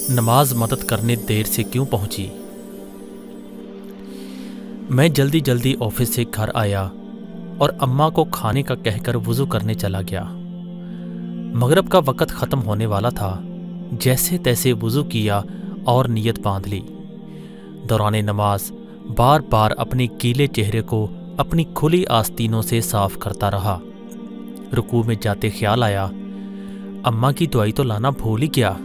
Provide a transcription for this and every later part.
नमाज मदद करने देर से क्यों पहुंची। मैं जल्दी जल्दी ऑफिस से घर आया और अम्मा को खाने का कहकर वुज़ू करने चला गया। मगरिब का वक़्त ख़त्म होने वाला था। जैसे तैसे वुज़ू किया और नियत बांध ली। दौरान नमाज बार बार अपने गीले चेहरे को अपनी खुली आस्तीनों से साफ करता रहा। रुकू में जाते ख्याल आया, अम्मा की दुआई तो लाना भूल ही गया।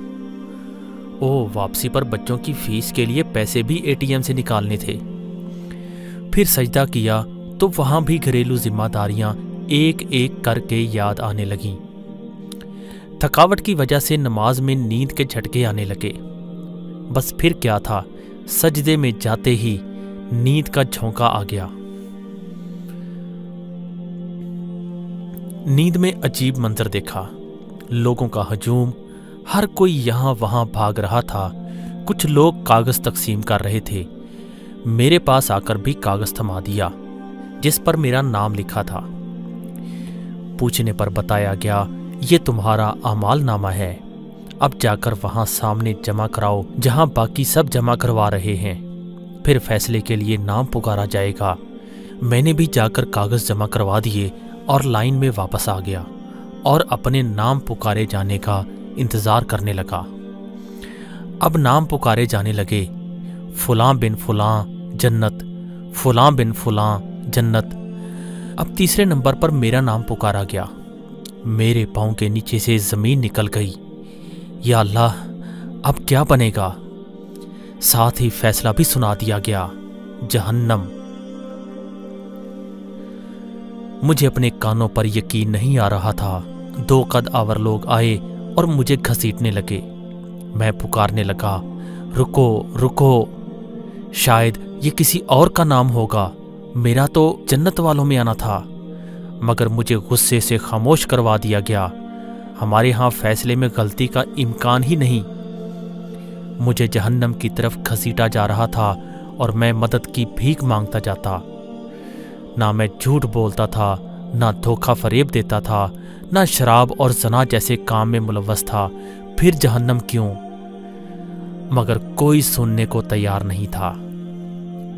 ओह, वापसी पर बच्चों की फीस के लिए पैसे भी एटीएम से निकालने थे। फिर सजदा किया तो वहां भी घरेलू जिम्मेदारियां एक एक करके याद आने लगीं। थकावट की वजह से नमाज में नींद के झटके आने लगे। बस फिर क्या था, सजदे में जाते ही नींद का झोंका आ गया। नींद में अजीब मंजर देखा। लोगों का हजूम, हर कोई यहां वहां भाग रहा था। कुछ लोग कागज तकसीम कर रहे थे। मेरे पास आकर भी कागज थमा दिया जिस पर मेरा नाम लिखा था। पूछने पर बताया गया, ये तुम्हारा अमाल नामा है, अब जाकर वहां सामने जमा कराओ जहां बाकी सब जमा करवा रहे हैं, फिर फैसले के लिए नाम पुकारा जाएगा। मैंने भी जाकर कागज जमा करवा दिए और लाइन में वापस आ गया और अपने नाम पुकारे जाने का इंतज़ार करने लगा। अब नाम पुकारे जाने लगे, फुलां बिन फुलां जन्नत, फुलां बिन फुलां जन्नत। अब तीसरे नंबर पर मेरा नाम पुकारा गया। मेरे पाँव के नीचे से ज़मीन निकल गई। या अल्लाह, अब क्या बनेगा। साथ ही फैसला भी सुना दिया गया, जहन्नम। मुझे अपने कानों पर यकीन नहीं आ रहा था। 2 कद आवर लोग आए और मुझे घसीटने लगे। मैं पुकारने लगा, रुको रुको, शायद ये किसी और का नाम होगा, मेरा तो जन्नत वालों में आना था। मगर मुझे गुस्से से खामोश करवा दिया गया। हमारे यहाँ फैसले में गलती का इम्कान ही नहीं। मुझे जहन्नम की तरफ घसीटा जा रहा था और मैं मदद की भीख मांगता जाता। ना मैं झूठ बोलता था, ना धोखा फरेब देता था, ना शराब और ज़ना जैसे काम में मुलव्वस था। फिर जहन्नम क्यों? मगर कोई सुनने को तैयार नहीं था।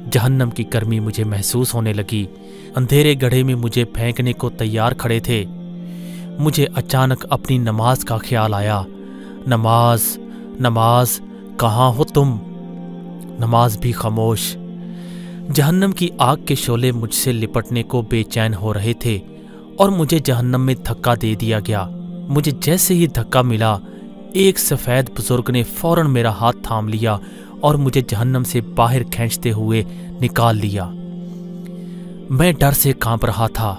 जहन्नम की गर्मी मुझे महसूस होने लगी। अंधेरे गड्ढे में मुझे फेंकने को तैयार खड़े थे। मुझे अचानक अपनी नमाज का ख्याल आया। नमाज, नमाज, कहाँ हो तुम? नमाज भी खामोश। जहन्नम की आग के शोले मुझसे लिपटने को बेचैन हो रहे थे और मुझे जहन्नम में धक्का दे दिया गया। मुझे जैसे ही धक्का मिला, एक सफ़ेद बुजुर्ग ने फौरन मेरा हाथ थाम लिया और मुझे जहन्नम से बाहर खींचते हुए निकाल लिया। मैं डर से कांप रहा था।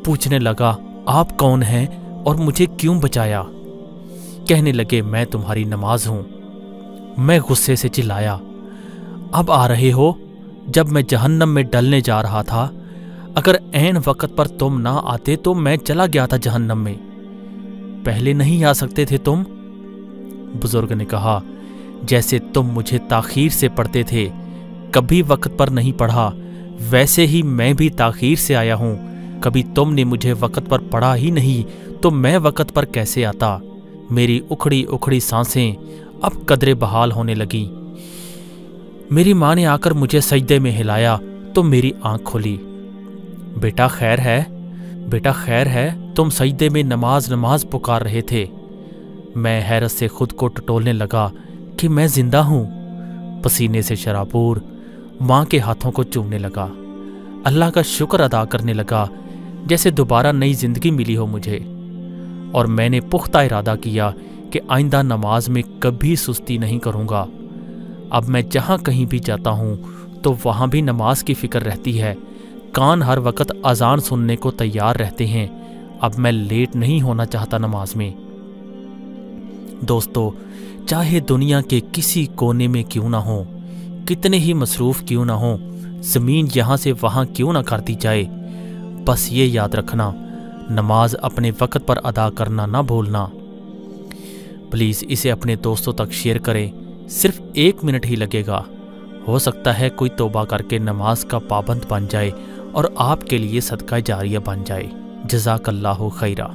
पूछने लगा, आप कौन हैं और मुझे क्यों बचाया? कहने लगे, मैं तुम्हारी नमाज हूं। मैं गुस्से से चिल्लाया, अब आ रहे हो जब मैं जहन्नम में डलने जा रहा था। अगर ऐन वक्त पर तुम ना आते तो मैं चला गया था जहन्नम में। पहले नहीं आ सकते थे तुम? बुजुर्ग ने कहा, जैसे तुम मुझे ताखीर से पढ़ते थे, कभी वक्त पर नहीं पढ़ा, वैसे ही मैं भी ताखीर से आया हूं। कभी तुमने मुझे वक्त पर पढ़ा ही नहीं तो मैं वक्त पर कैसे आता? मेरी उखड़ी उखड़ी सांसें अब कदरे बहाल होने लगी। मेरी माँ ने आकर मुझे सजदे में हिलाया तो मेरी आंख खुली। बेटा खैर है, बेटा खैर है, तुम सजदे में नमाज नमाज पुकार रहे थे। मैं हैरत से खुद को टटोलने लगा कि मैं जिंदा हूं। पसीने से शराबूर माँ के हाथों को चूमने लगा। अल्लाह का शुक्र अदा करने लगा जैसे दोबारा नई जिंदगी मिली हो मुझे। और मैंने पुख्ता इरादा किया कि आइंदा नमाज में कभी सुस्ती नहीं करूँगा। अब मैं जहाँ कहीं भी जाता हूँ तो वहाँ भी नमाज की फ़िक्र रहती है। कान हर वक्त अजान सुनने को तैयार रहते हैं। अब मैं लेट नहीं होना चाहता नमाज में। दोस्तों, चाहे दुनिया के किसी कोने में क्यों ना हो, कितने ही मसरूफ़ क्यों ना हो, ज़मीन यहाँ से वहाँ क्यों ना करती जाए, बस ये याद रखना, नमाज अपने वक्त पर अदा करना ना भूलना। प्लीज़ इसे अपने दोस्तों तक शेयर करें। सिर्फ 1 मिनट ही लगेगा। हो सकता है कोई तौबा करके नमाज का पाबंद बन जाए और आपके लिए सदका जारिया बन जाए। जज़ाकल्लाहु खैरा।